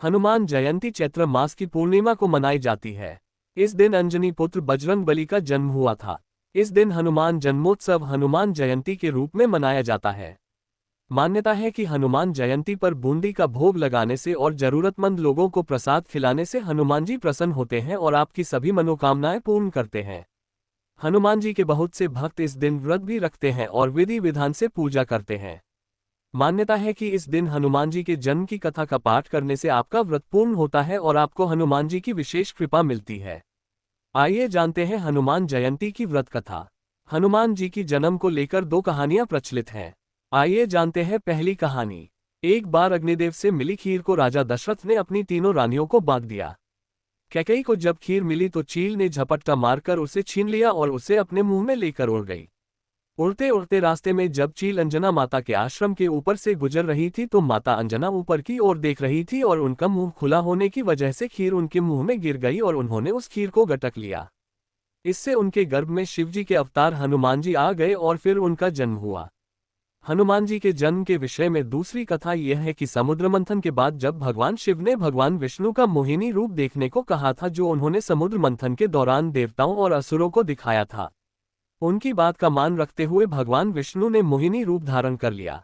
हनुमान जयंती चैत्र मास की पूर्णिमा को मनाई जाती है। इस दिन अंजनी पुत्र बजरंगबली का जन्म हुआ था। इस दिन हनुमान जन्मोत्सव हनुमान जयंती के रूप में मनाया जाता है। मान्यता है कि हनुमान जयंती पर बूंदी का भोग लगाने से और जरूरतमंद लोगों को प्रसाद खिलाने से हनुमान जी प्रसन्न होते हैं और आपकी सभी मनोकामनाएं पूर्ण करते हैं। हनुमान जी के बहुत से भक्त इस दिन व्रत भी रखते हैं और विधि विधान से पूजा करते हैं। मान्यता है कि इस दिन हनुमान जी के जन्म की कथा का पाठ करने से आपका व्रत पूर्ण होता है और आपको हनुमान जी की विशेष कृपा मिलती है। आइए जानते हैं हनुमान जयंती की व्रत कथा। हनुमान जी की जन्म को लेकर दो कहानियां प्रचलित हैं। आइए जानते हैं पहली कहानी। एक बार अग्निदेव से मिली खीर को राजा दशरथ ने अपनी तीनों रानियों को बांट दिया। कैकेयी को जब खीर मिली तो चील ने झपट्टा मारकर उसे छीन लिया और उसे अपने मुंह में लेकर उड़ गई। उड़ते उड़ते रास्ते में जब चील अंजना माता के आश्रम के ऊपर से गुजर रही थी तो माता अंजना ऊपर की ओर देख रही थी और उनका मुंह खुला होने की वजह से खीर उनके मुंह में गिर गई और उन्होंने उस खीर को गटक लिया। इससे उनके गर्भ में शिवजी के अवतार हनुमान जी आ गए और फिर उनका जन्म हुआ। हनुमान जी के जन्म के विषय में दूसरी कथा यह है कि समुद्र मंथन के बाद जब भगवान शिव ने भगवान विष्णु का मोहिनी रूप देखने को कहा था जो उन्होंने समुद्र मंथन के दौरान देवताओं और असुरों को दिखाया था, उनकी बात का मान रखते हुए भगवान विष्णु ने मोहिनी रूप धारण कर लिया।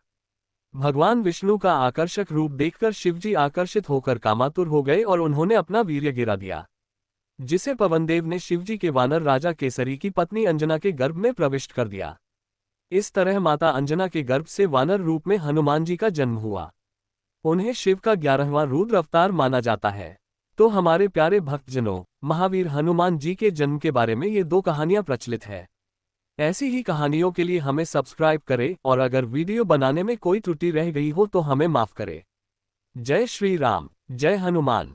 भगवान विष्णु का आकर्षक रूप देखकर शिवजी आकर्षित होकर कामातुर हो गए और उन्होंने अपना वीर्य गिरा दिया, जिसे पवनदेव ने शिवजी के वानर राजा केसरी की पत्नी अंजना के गर्भ में प्रविष्ट कर दिया। इस तरह माता अंजना के गर्भ से वानर रूप में हनुमान जी का जन्म हुआ। उन्हें शिव का 11वां रुद्र अवतार माना जाता है। तो हमारे प्यारे भक्तजनों, महावीर हनुमान जी के जन्म के बारे में ये दो कहानियां प्रचलित है। ऐसी ही कहानियों के लिए हमें सब्सक्राइब करें और अगर वीडियो बनाने में कोई त्रुटि रह गई हो तो हमें माफ करें। जय श्री राम, जय हनुमान।